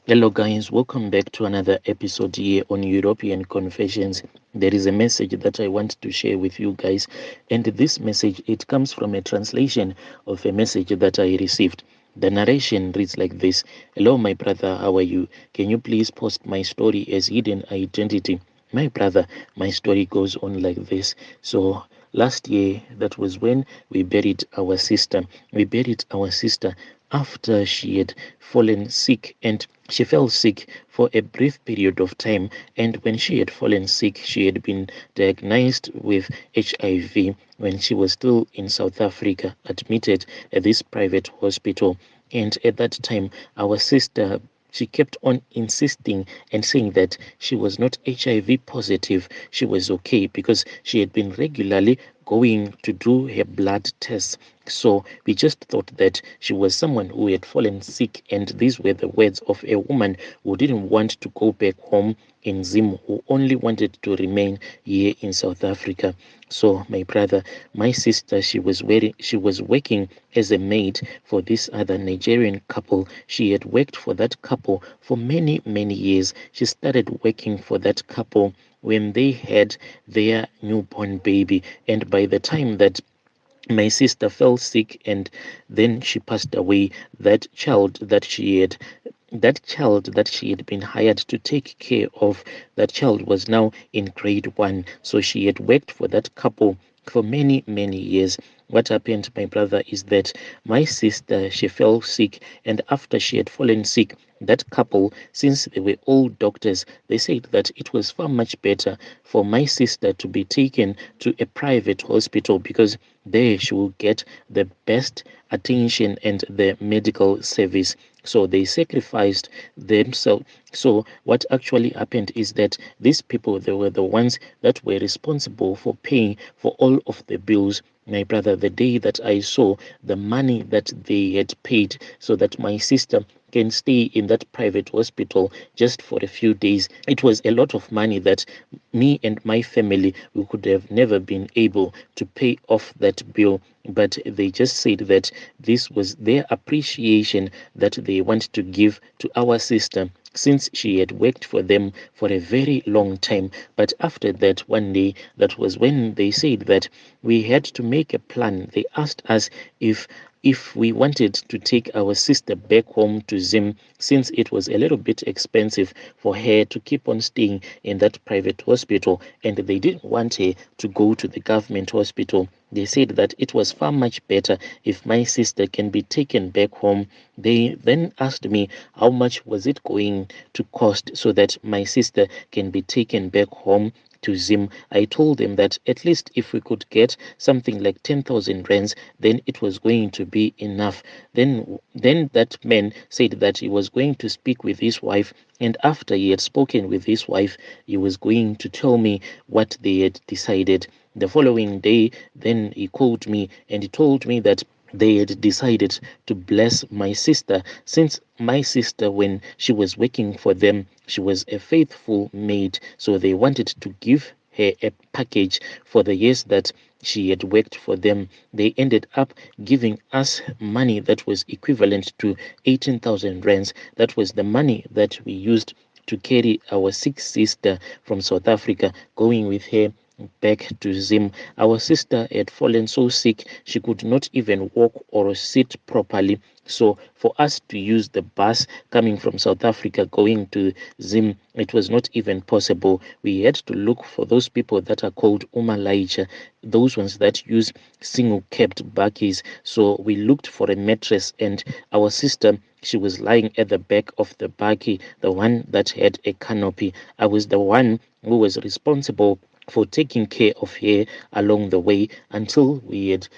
Hello, guys. Welcome back to another episode here on European Confessions. There is a message that I want to share with you guys, and this message it comes from a translation of a message that I received. The narration reads like this: Hello, my brother. How are you? Can you please post my story as hidden identity? My brother, my story goes on like this. So last year, that was when we buried our sister. We buried our sister after she had fallen sick, and she fell sick for a brief period of time. And when she had fallen sick, she had been diagnosed with HIV when she was still in South Africa, admitted at this private hospital. And at that time, our sister, she kept on insisting and saying that she was not HIV positive. She was okay because she had been regularly going to do her blood tests. So we just thought that she was someone who had fallen sick, and these were the words of a woman who didn't want to go back home in Zim, who only wanted to remain here in South Africa. So my brother, my sister, she was working as a maid for this other Nigerian couple. She had worked for that couple for many, many years. She started working for that couple when they had their newborn baby, and by the time that my sister fell sick and then she passed away, that child that she had been hired to take care of, that child was now in grade 1. So she had worked for that couple for many, many years. What happened, my brother, is that my sister, she fell sick, and after she had fallen sick, that couple, since they were all doctors, they said that it was far much better for my sister to be taken to a private hospital, because there she will get the best attention and the medical service. So they sacrificed themselves. So what actually happened is that these people, they were the ones that were responsible for paying for all of the bills. My brother, the day that I saw the money that they had paid so that my sister can stay in that private hospital just for a few days, it was a lot of money that me and my family, we could have never been able to pay off that bill. But they just said that this was their appreciation that they want to give to our sister, since she had worked for them for a very long time. But after that, one day, that was when they said that we had to make a plan. They asked us if we wanted to take our sister back home to Zim, since it was a little bit expensive for her to keep on staying in that private hospital, and they didn't want her to go to the government hospital. They said that it was far much better if my sister can be taken back home. They then asked me how much was it going to cost so that my sister can be taken back home to Zim. I told them that at least if we could get something like 10,000 rands, then it was going to be enough. Then that man said that he was going to speak with his wife, and after he had spoken with his wife, he was going to tell me what they had decided. The following day, then he called me and he told me that they had decided to bless my sister, since my sister, when she was working for them, she was a faithful maid. So they wanted to give her a package for the years that she had worked for them. They ended up giving us money that was equivalent to 18,000 rands. That was the money that we used to carry our sick sister from South Africa, going with her back to Zim. Our sister had fallen so sick she could not even walk or sit properly. So for us to use the bus coming from South Africa going to Zim, it was not even possible. We had to look for those people that are called Umalaija, those ones that use single kept bakkies. So we looked for a mattress, and our sister, she was lying at the back of the bakkie, the one that had a canopy. I was the one who was responsible for taking care of her along the way until we had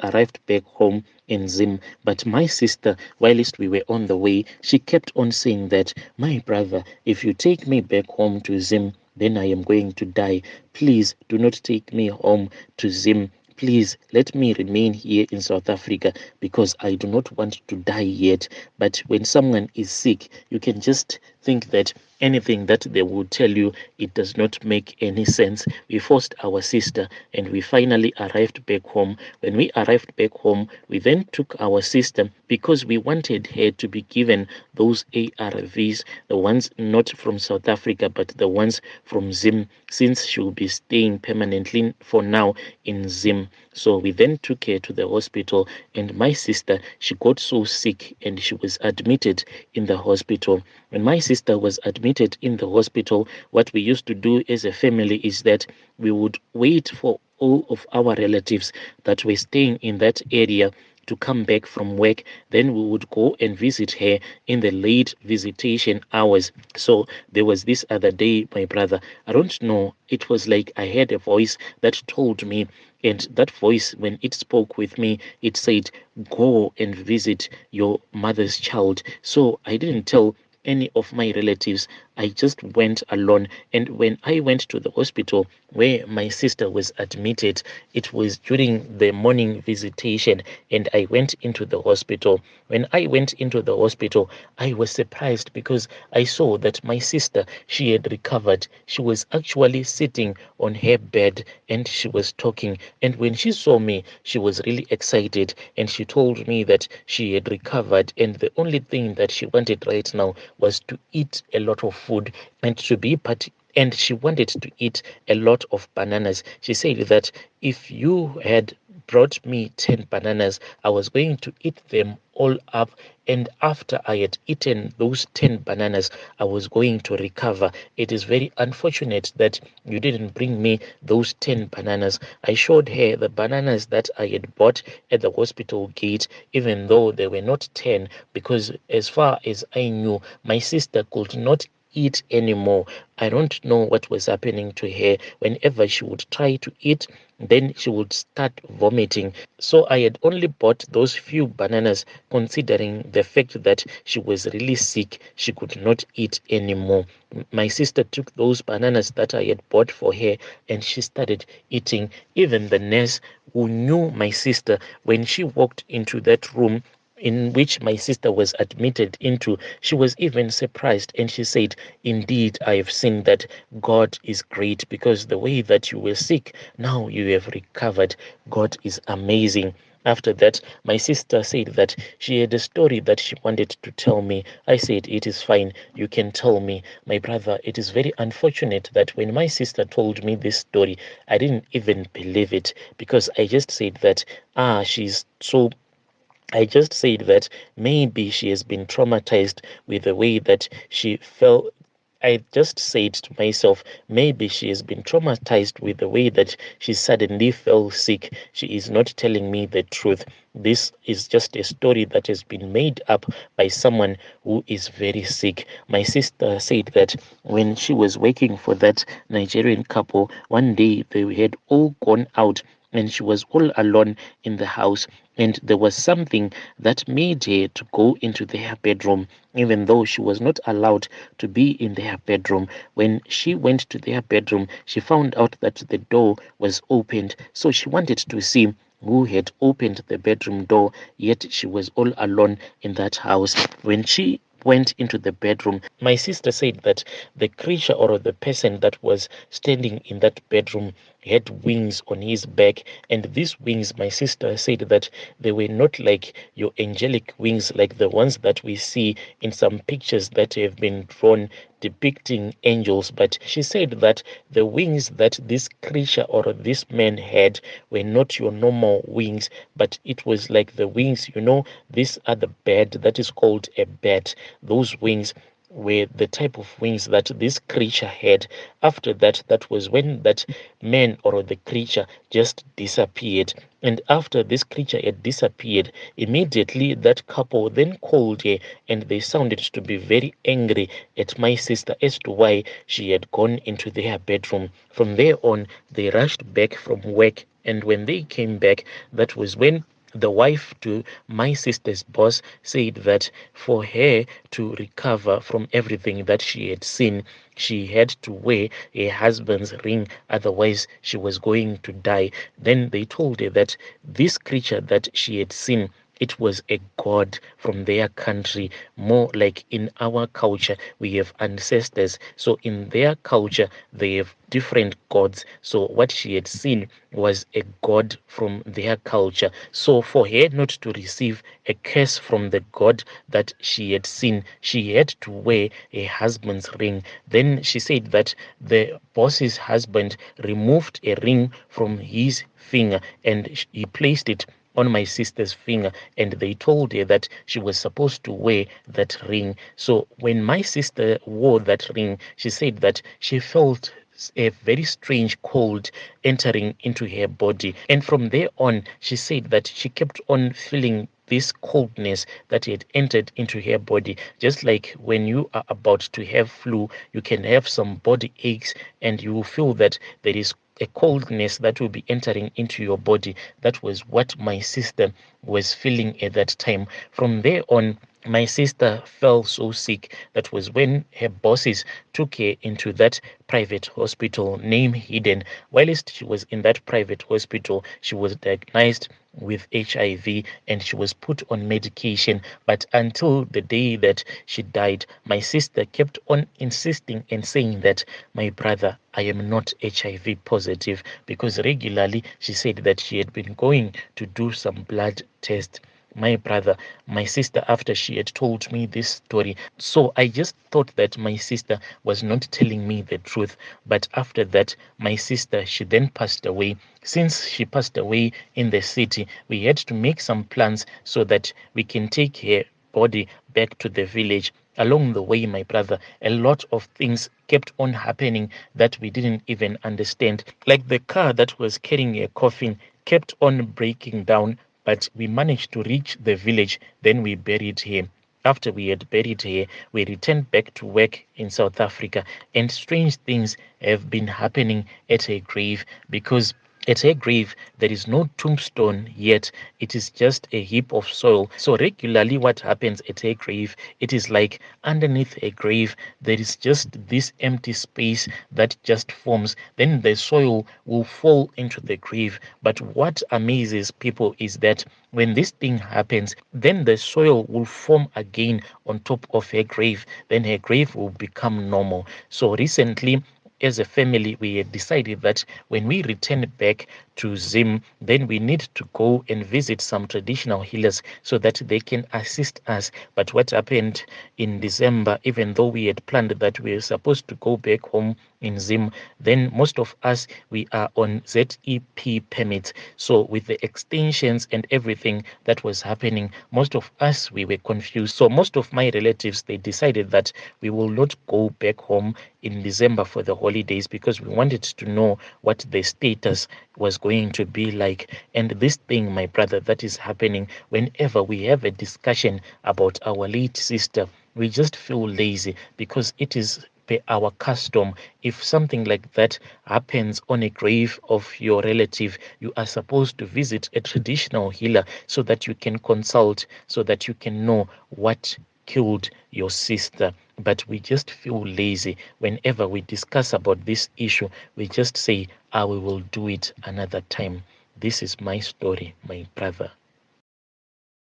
arrived back home in Zim. But my sister, whilst we were on the way, she kept on saying that, my brother, if you take me back home to Zim, then I am going to die. Please do not take me home to Zim. Please let me remain here in South Africa, because I do not want to die yet. But when someone is sick, you can just think that anything that they will tell you, it does not make any sense. We forced our sister and we finally arrived back home. When we arrived back home, we then took our sister, because we wanted her to be given those ARVs, the ones not from South Africa, but the ones from Zim, since she will be staying permanently for now in Zim. So we then took her to the hospital, and my sister, she got so sick and she was admitted in the hospital. When my sister was admitted in the hospital, what we used to do as a family is that we would wait for all of our relatives that were staying in that area to come back from work. Then we would go and visit her in the late visitation hours. So there was this other day, my brother, I don't know, it was like I heard a voice that told me, and that voice, when it spoke with me, it said, go and visit your mother's child. So I didn't tell any of my relatives. I just went alone. And when I went to the hospital where my sister was admitted, it was during the morning visitation, and I went into the hospital. When I went into the hospital, I was surprised because I saw that my sister, she had recovered. She was actually sitting on her bed and she was talking. And when she saw me, she was really excited, and she told me that she had recovered, and the only thing that she wanted right now was to eat a lot of food and to be and she wanted to eat a lot of bananas. She said that if you had brought me 10 bananas, I was going to eat them all up. And after I had eaten those 10 bananas, I was going to recover. It is very unfortunate that you didn't bring me those 10 bananas. I showed her the bananas that I had bought at the hospital gate, even though they were not 10, because as far as I knew, my sister could not eat anymore. I don't know what was happening to her. Whenever she would try to eat, then she would start vomiting. So I had only bought those few bananas, considering the fact that she was really sick. She could not eat anymore. My sister took those bananas that I had bought for her and she started eating. Even the nurse who knew my sister, when she walked into that room in which my sister was admitted into, she was even surprised, and she said, indeed, I have seen that God is great, because the way that you were sick, now you have recovered. God is amazing. After that, my sister said that she had a story that she wanted to tell me. I said, it is fine, you can tell me. My brother, it is very unfortunate that when my sister told me this story, I didn't even believe it, because I just said that, she's so I just said that maybe she has been traumatized with the way that she felt. I just said to myself, maybe she has been traumatized with the way that she suddenly fell sick. She is not telling me the truth. This is just a story that has been made up by someone who is very sick. My sister said that when she was working for that Nigerian couple, one day they had all gone out and she was all alone in the house, and there was something that made her to go into their bedroom, even though she was not allowed to be in their bedroom. When she went to their bedroom, she found out that the door was opened, so she wanted to see who had opened the bedroom door, yet she was all alone in that house. When she went into the bedroom, my sister said that the creature or the person that was standing in that bedroom had wings on his back, and these wings, my sister said that they were not like your angelic wings, like the ones that we see in some pictures that have been drawn depicting angels. But she said that the wings that this creature or this man had were not your normal wings, but it was like the wings, these are the bird that is called a bat. Those wings were the type of wings that this creature had. After that, that was when that man or the creature just disappeared. And after this creature had disappeared, immediately that couple then called her, and they sounded to be very angry at my sister as to why she had gone into their bedroom. From there on, they rushed back from work, and when they came back, that was when the wife to my sister's boss said that for her to recover from everything that she had seen, she had to wear her husband's ring, otherwise she was going to die. Then they told her that this creature that she had seen, it was a god from their country. More like in our culture, we have ancestors. So in their culture, they have different gods. So what she had seen was a god from their culture. So for her not to receive a curse from the god that she had seen, she had to wear a husband's ring. Then she said that the boss's husband removed a ring from his finger and he placed it on my sister's finger, and they told her that she was supposed to wear that ring. So when my sister wore that ring, she said that she felt a very strange cold entering into her body, and from there on she said that she kept on feeling this coldness that had entered into her body, just like when you are about to have flu, you can have some body aches and you will feel that there is a coldness that will be entering into your body. That was what my sister was feeling at that time. From there on, my sister fell so sick. That was when her bosses took her into that private hospital, name hidden. Whilst she was in that private hospital, she was diagnosed with HIV and she was put on medication. But until the day that she died, my sister kept on insisting and saying that, my brother, I am not HIV positive, because regularly she said that she had been going to do some blood test. My brother, my sister, after she had told me this story, so I just thought that my sister was not telling me the truth. But after that, my sister, she then passed away. Since she passed away in the city, we had to make some plans so that we can take her body back to the village. Along the way, my brother, a lot of things kept on happening that we didn't even understand. Like the car that was carrying a coffin kept on breaking down, but we managed to reach the village. Then we buried him. After we had buried her, we returned back to work in South Africa, and strange things have been happening at her grave, because at her grave, there is no tombstone yet. It is just a heap of soil. So regularly what happens at her grave, it is like underneath a grave, there is just this empty space that just forms. Then the soil will fall into the grave. But what amazes people is that when this thing happens, then the soil will form again on top of her grave. Then her grave will become normal. So recently, as a family, we had decided that when we return back to Zim, then we need to go and visit some traditional healers so that they can assist us. But what happened in December, even though we had planned that we were supposed to go back home in Zim, then most of us, we are on ZEP permits. So with the extensions and everything that was happening, most of us, we were confused. So most of my relatives, they decided that we will not go back home in December for the holidays, because we wanted to know what the status was going to be like. And this thing, my brother, that is happening whenever we have a discussion about our late sister, we just feel lazy, because it is per our custom. If something like that happens on a grave of your relative, you are supposed to visit a traditional healer so that you can consult, so that you can know what killed your sister. But we just feel lazy. Whenever we discuss about this issue, we just say, we will do it another time. This is my story, my brother.